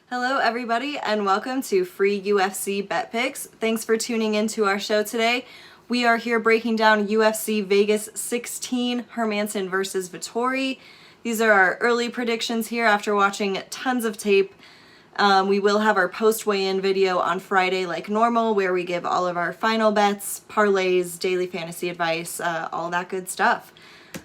Hello, everybody, and welcome to Free UFC Bet Picks. Thanks for tuning into our show today. We are here breaking down UFC Vegas 16, Hermansson versus Vettori. These are our early predictions here after watching tons of tape. We will have our post-weigh-in video on Friday like normal, where we give all of our final bets, parlays, daily fantasy advice, all that good stuff.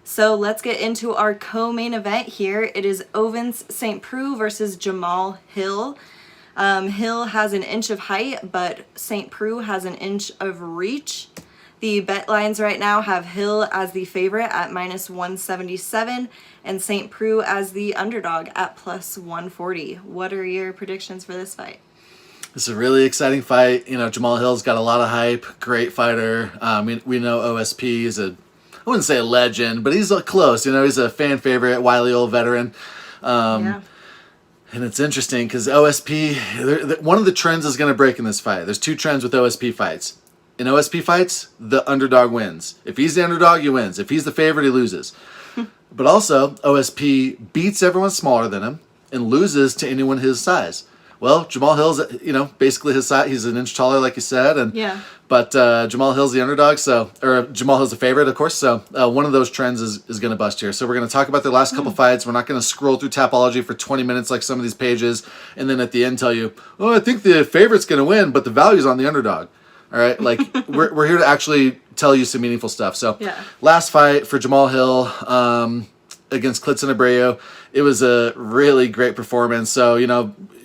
So let's get into our co-main event here. It is Ovens St. Preux versus Jamal Hill. Hill has an inch of height, but St. Preux has an inch of reach. The bet lines right now have Hill as the favorite at -177 and St. Preux as the underdog at +140. What are your predictions for this fight? It's a really exciting fight. You know, Jamal Hill's got a lot of hype, great fighter. We know OSP is I wouldn't say a legend, but he's close. You know, he's a fan favorite, wily old veteran. And it's interesting because OSP, one of the trends is going to break in this fight. There's two trends with OSP fights. In OSP fights, the underdog wins. If he's the underdog, he wins. If he's the favorite, he loses. But also, OSP beats everyone smaller than him and loses to anyone his size. Well, Jamal Hill's, basically his size. He's an inch taller, like you said. But Jamal Hill's the underdog, or Jamal Hill's the favorite, of course. So one of those trends is going to bust here. So we're going to talk about the last couple fights. We're not going to scroll through Tapology for 20 minutes like some of these pages, and then at the end tell you, oh, I think the favorite's going to win, but the value's on the underdog. All right, like we're here to actually tell you some meaningful stuff. So last fight for Jamal Hill against Klidson Abreu, it was a really great performance. So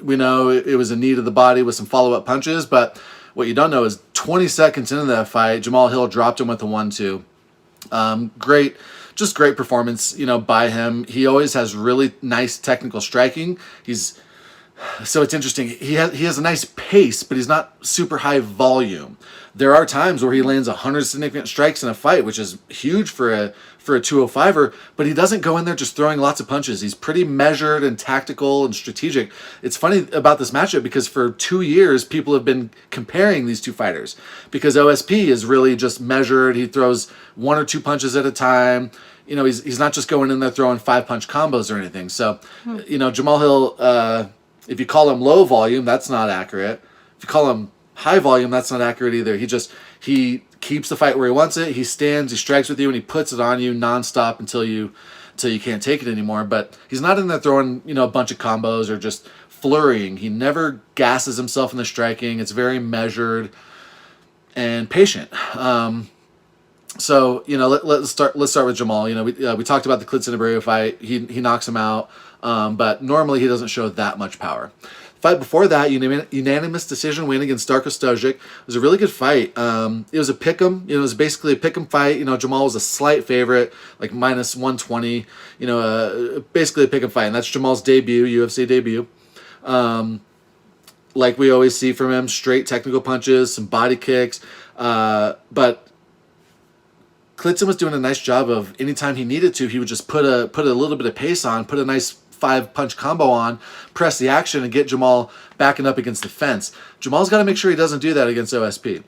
we know it was a knee to the body with some follow-up punches, but what you don't know is 20 seconds into that fight, Jamal Hill dropped him with a 1-2. Great performance, by him. He always has really nice technical striking. So it's interesting. He has a nice pace, but he's not super high volume. There are times where he lands 100 significant strikes in a fight, which is huge for a 205er, but he doesn't go in there just throwing lots of punches. He's pretty measured and tactical and strategic. It's funny about this matchup because for 2 years, people have been comparing these two fighters because OSP is really just measured. He throws 1 or 2 punches at a time. He's not just going in there throwing 5-punch combos or anything. So, Jamal Hill, if you call him low volume, that's not accurate. If you call him high volume, that's not accurate either. He keeps the fight where he wants it. He stands, he strikes with you, and he puts it on you nonstop until you can't take it anymore. But he's not in there throwing a bunch of combos or just flurrying. He never gasses himself in the striking. It's very measured and patient. So let's start with Jamal. We talked about the Klidson Abreu fight. He knocks him out, but normally he doesn't show that much power. Fight before that, unanimous decision win against Darko Stojic. It was a really good fight. It was a pick'em. It was basically a pick'em fight. Jamal was a slight favorite, like -120. Basically a pick'em fight, and that's Jamal's debut, UFC debut. Like we always see from him, straight technical punches, some body kicks, but Klidson was doing a nice job of anytime he needed to, he would just put a little bit of pace on, put a nice 5-punch combo on, press the action, and get Jamal backing up against the fence. Jamal's got to make sure he doesn't do that against OSP.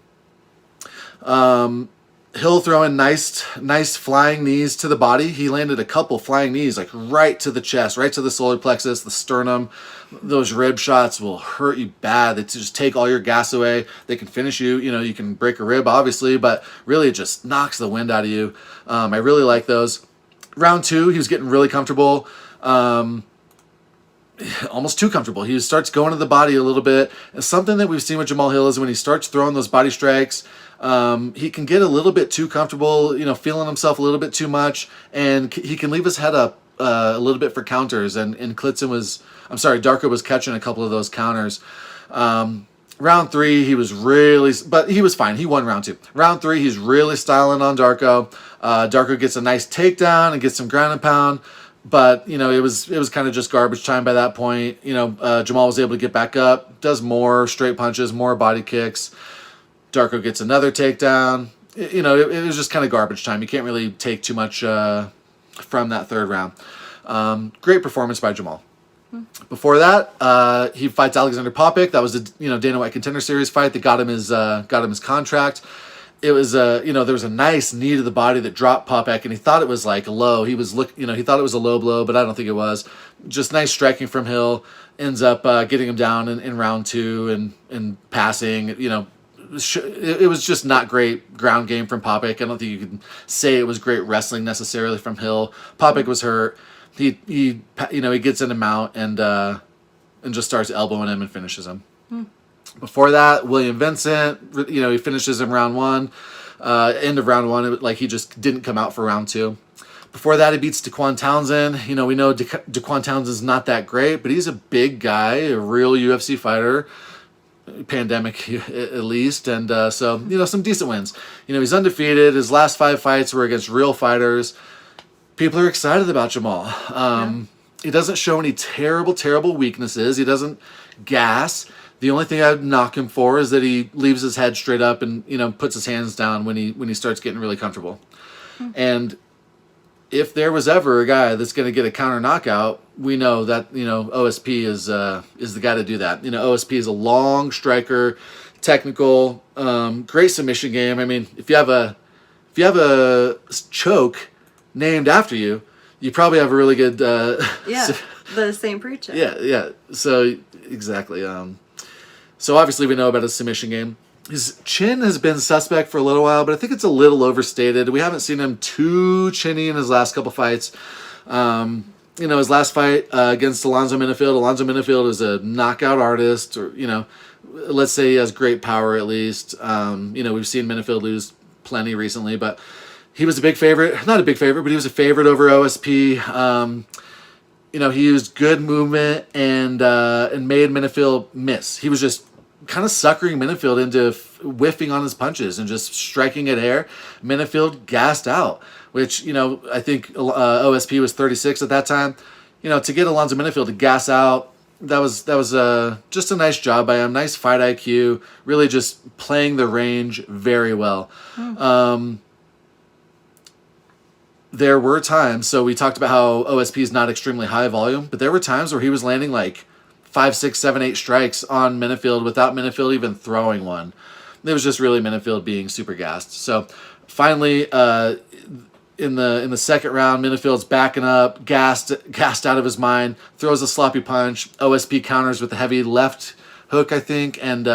Hill throwing nice flying knees to the body. He landed a couple flying knees, like right to the chest, right to the solar plexus, the sternum. Those rib shots will hurt you bad. They just take all your gas away. They can finish you. You can break a rib, obviously, but really it just knocks the wind out of you. I really like those. Round 2, he was getting really comfortable. Almost too comfortable. He starts going to the body a little bit. And something that we've seen with Jamal Hill is when he starts throwing those body strikes, he can get a little bit too comfortable, feeling himself a little bit too much, and he can leave his head up a little bit for counters. And Darko was catching a couple of those counters. Round 3, he was fine. He won round 2. Round 3, he's really styling on Darko. Darko gets a nice takedown and gets some ground and pound. But, it was kind of just garbage time by that point. Jamal was able to get back up, does more straight punches, more body kicks. Darko gets another takedown. It was just kind of garbage time. You can't really take too much from that third round. Great performance by Jamal. Before that, he fights Alexander Popik. That was the Dana White Contender Series fight that got him his contract. it was there was a nice knee to the body that dropped Popek, and he thought it was like low. He thought it was a low blow, but I don't think it was. Just nice striking from Hill. Ends up getting him down in round 2 and passing. It was just not great ground game from Popek. I don't think you can say it was great wrestling necessarily from Hill. Popek was hurt. He gets in a mount and just starts elbowing him and finishes him. Before that, William Vincent, he finishes in round 1. End of round 1, he just didn't come out for round 2. Before that, he beats Daquan Townsend. We know Daquan Townsend's not that great, but he's a big guy, a real UFC fighter, pandemic at least, and so some decent wins. He's undefeated. His last 5 fights were against real fighters. People are excited about Jamal. He doesn't show any terrible weaknesses. He doesn't gas. The only thing I'd knock him for is that he leaves his head straight up and puts his hands down when he starts getting really comfortable. And if there was ever a guy that's going to get a counter knockout, we know that OSP is the guy to do that. OSP is a long striker, technical, great submission game. I mean, if you have a choke named after you, you probably have a really good the same Preux choke. Yeah. So exactly. So obviously we know about his submission game. His chin has been suspect for a little while, but I think it's a little overstated. We haven't seen him too chinny in his last couple fights. His last fight against Alonzo Minifield is a knockout artist, or let's say he has great power at least. We've seen Minifield lose plenty recently, but he was a big favorite. Not a big favorite, but he was a favorite over OSP. He used good movement and made Minifield miss. He was just kind of suckering Minifield into whiffing on his punches and just striking at air. Minifield gassed out, which, I think OSP was 36 at that time. To get Alonzo Minifield to gas out, that was just a nice job by him. Nice fight IQ, really just playing the range very well. There were times, so we talked about how OSP is not extremely high volume, but there were times where he was landing like 5, 6, 7, 8 strikes on Minifield without Minifield even throwing one. It was just really Minifield being super gassed. So finally, in the second round, Minifield's backing up, gassed out of his mind, throws a sloppy punch. OSP counters with a heavy left hook, I think, and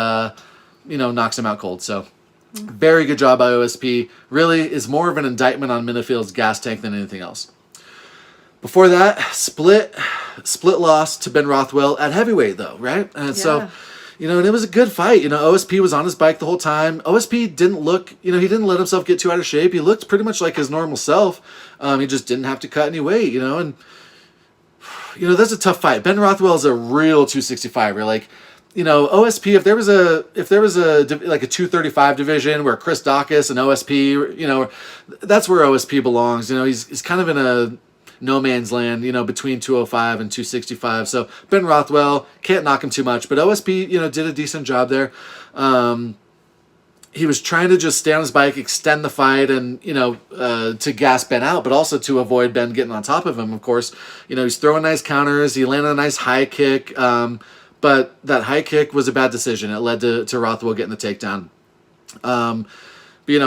knocks him out cold. So very good job by OSP. Really is more of an indictment on Minifield's gas tank than anything else. Before that, split loss to Ben Rothwell at heavyweight, though, right? And so, and it was a good fight. OSP was on his bike the whole time. OSP didn't look, he didn't let himself get too out of shape. He looked pretty much like his normal self. He just didn't have to cut any weight, and that's a tough fight. Ben Rothwell is a real 265er. Like, OSP, if there was a 235 division where Chris Dawkins and OSP, that's where OSP belongs. He's kind of in a no man's land, between 205 and 265. So Ben Rothwell, can't knock him too much, but OSP, did a decent job there. He was trying to just stay on his bike, extend the fight, and, to gas Ben out, but also to avoid Ben getting on top of him, of course. He's throwing nice counters. He landed a nice high kick, but that high kick was a bad decision. It led to Rothwell getting the takedown. But,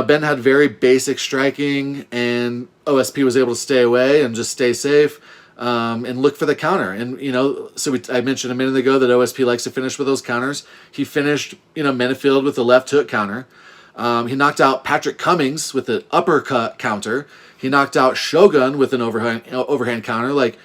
Ben had very basic striking, and OSP was able to stay away and just stay safe and look for the counter. And, I mentioned a minute ago that OSP likes to finish with those counters. He finished, Minifield with a left hook counter. He knocked out Patrick Cummings with an uppercut counter. He knocked out Shogun with an overhand counter. Like,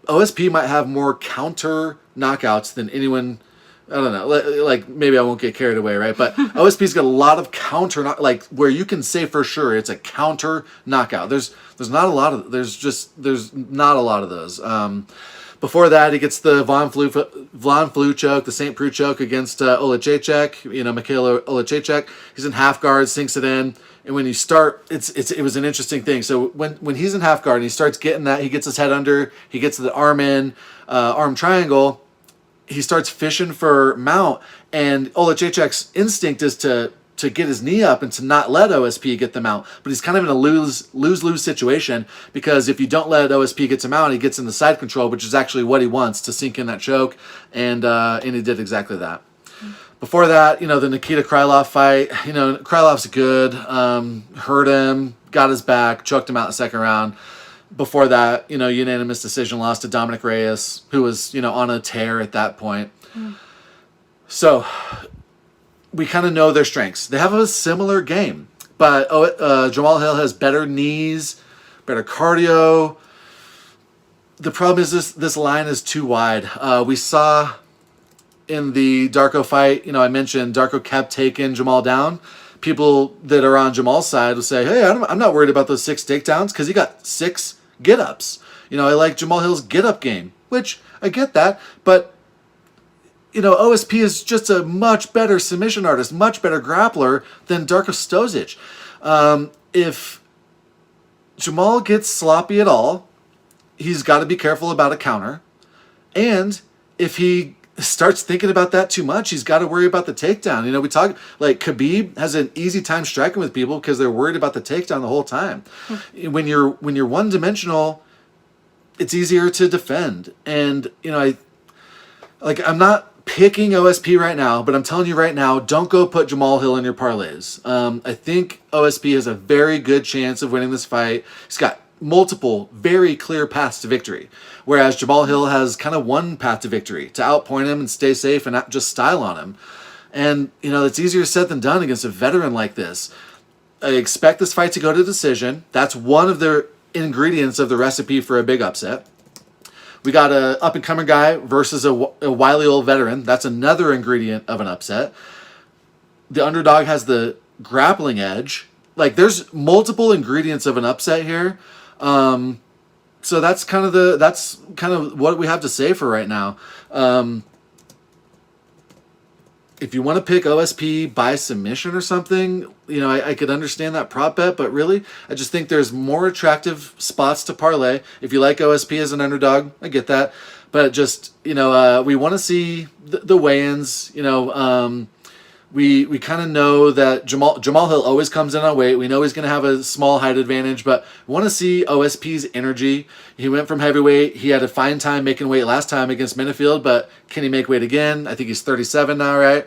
OSP might have more counter knockouts than anyone. I don't know. Like, maybe I won't get carried away, right? But OSP's got a lot of counter, where you can say for sure it's a counter knockout. There's not a lot of those. Before that, he gets the Von Flue choke, the St. Preux choke against Olejniczak, Mikhail Olejniczak. He's in half guard, sinks it in. And when you start, it was an interesting thing. So when he's in half guard and he starts getting that, he gets his head under, he gets the arm in, arm triangle, he starts fishing for mount, and Olejniczak's instinct is to get his knee up and to not let OSP get the mount. But he's kind of in a lose-lose situation, because if you don't let OSP get him out, he gets in the side control, which is actually what he wants, to sink in that choke, and he did exactly that. Before that, the Nikita Krylov fight, Krylov's good. Hurt him, got his back, choked him out in the second round. Before that, unanimous decision loss to Dominic Reyes, who was, on a tear at that point. So we kind of know their strengths. They have a similar game, but Jamal Hill has better knees, better cardio. The problem is this line is too wide. We saw in the Darko fight, I mentioned Darko kept taking Jamal down. People that are on Jamal's side will say, hey, I'm not worried about those 6 takedowns because he got 6 get-ups. I like Jamal Hill's get-up game, which I get that, but OSP is just a much better submission artist, much better grappler than Darko Stosic. If Jamal gets sloppy at all, he's got to be careful about a counter. And if he starts thinking about that too much, he's got to worry about the takedown. We talk like Khabib has an easy time striking with people because they're worried about the takedown the whole time. When you're one-dimensional, it's easier to defend. And I'm not picking OSP right now, but I'm telling you right now, don't go put Jamal Hill in your parlays. I think OSP has a very good chance of winning this fight. He's got multiple very clear paths to victory, whereas Jamal Hill has kind of one path to victory, to outpoint him and stay safe and not just style on him. And it's easier said than done against a veteran like this. I expect this fight to go to decision. That's one of the ingredients of the recipe for a big upset. We got a up-and-coming guy versus a wily old veteran. That's another ingredient of an upset. The underdog has the grappling edge. There's multiple ingredients of an upset here. So that's kind of what we have to say for right now. If you want to pick OSP by submission or something, I could understand that prop bet, but really, I just think there's more attractive spots to parlay. If you like OSP as an underdog, I get that. But just, we want to see the weigh-ins, We kind of know that Jamal Hill always comes in on weight. We know he's going to have a small height advantage, but we want to see OSP's energy. He went from heavyweight. He had a fine time making weight last time against Minifield, but can he make weight again? I think he's 37 now, right?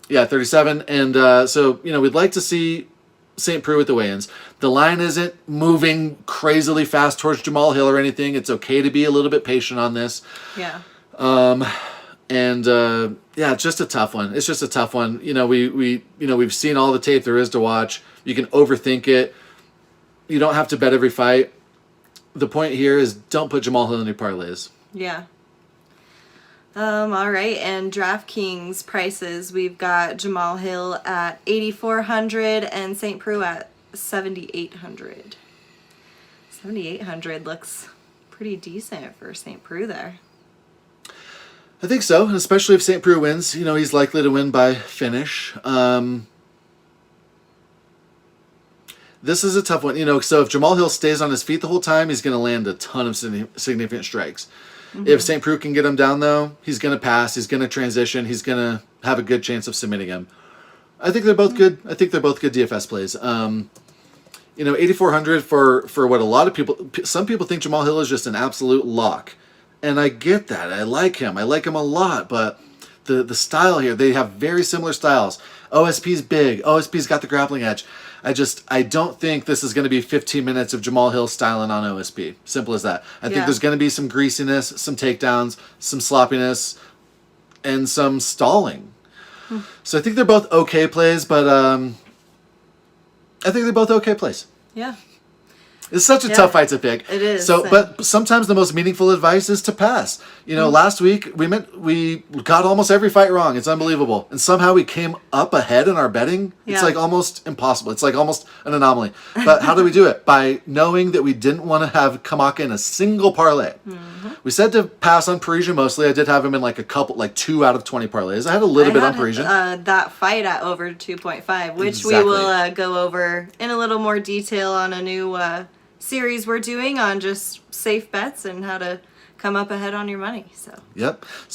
Yeah, 37. And so, we'd like to see St. Preux with the weigh-ins. The line isn't moving crazily fast towards Jamal Hill or anything. It's okay to be a little bit patient on this. Yeah. And yeah, it's just a tough one. It's just a tough one. We've seen all the tape there is to watch. You can overthink it. You don't have to bet every fight. The point here is don't put Jamal Hill in your parlays. Yeah. All right, and DraftKings prices, we've got Jamal Hill at 8,400 and St. Preux at 7,800. 7,800 looks pretty decent for St. Preux there. I think so, and especially if St. Preux wins, he's likely to win by finish. This is a tough one, so if Jamal Hill stays on his feet the whole time, he's going to land a ton of significant strikes. Mm-hmm. If St. Preux can get him down, though, he's going to pass, he's going to transition, he's going to have a good chance of submitting him. I think they're both good. I think they're both good DFS plays. 8,400 for what a lot of people, some people think Jamal Hill is just an absolute lock. And I get that. I like him. I like him a lot. But the style here, they have very similar styles. OSP's big. OSP's got the grappling edge. I don't think this is going to be 15 minutes of Jamal Hill styling on OSP. Simple as that. I think there's going to be some greasiness, some takedowns, some sloppiness, and some stalling. So I think they're both okay plays, but I think they're both okay plays. Yeah. It's such a tough fight to pick. It is. So, but sometimes the most meaningful advice is to pass. Last week we got almost every fight wrong. It's unbelievable, and somehow we came up ahead in our betting. It's like almost impossible. It's like almost an anomaly. But how do we do it? By knowing that we didn't want to have Kamaka in a single parlay. Mm-hmm. We said to pass on Parisian mostly. I did have him in like 2 out of 20 parlays. I had a little bit on Parisian. That fight at over 2.5, which we will go over in a little more detail on a new series we're doing on just safe bets and how to come up ahead on your money. So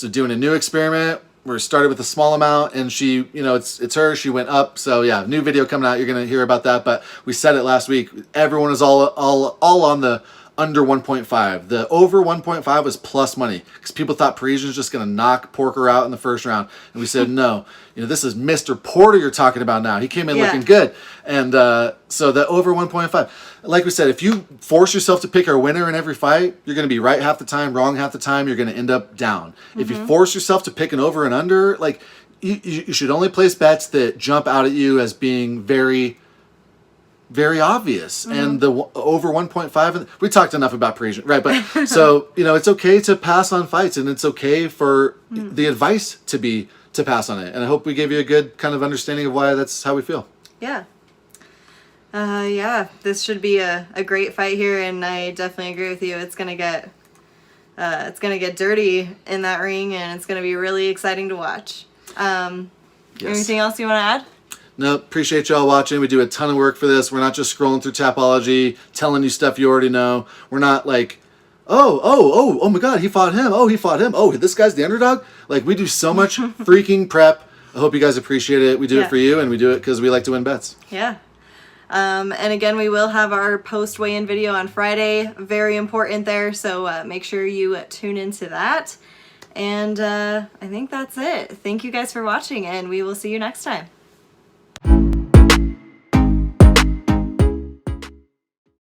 doing a new experiment. We're started with a small amount, and she, it's her. She went up. So yeah, new video coming out. You're gonna hear about that. But we said it last week. Everyone is all on the under 1.5. The over 1.5 was plus money because people thought Parisian was just going to knock Porker out in the first round. And we said, no, this is Mr. Porter you're talking about now. He came in looking good. And so the over 1.5, like we said, if you force yourself to pick our winner in every fight, you're going to be right half the time, wrong half the time. You're going to end up down. If you force yourself to pick an over and under, like you should only place bets that jump out at you as being very, very obvious. And the over 1.5, we talked enough about Parisian, right? But so, it's okay to pass on fights, and it's okay for the advice to pass on it. And I hope we gave you a good kind of understanding of why that's how we feel. Yeah. This should be a great fight here, and I definitely agree with you. It's gonna get dirty in that ring, and it's gonna be really exciting to watch. Anything else you want to add? No, appreciate y'all watching. We do a ton of work for this. We're not just scrolling through Tapology, telling you stuff you already know. We're not like, oh my God, he fought him. Oh, he fought him. Oh, this guy's the underdog. Like, we do so much freaking prep. I hope you guys appreciate it. We do it for you, and we do it because we like to win bets. Yeah. And again, we will have our post weigh-in video on Friday. Very important there, so make sure you tune into that. And I think that's it. Thank you guys for watching, and we will see you next time.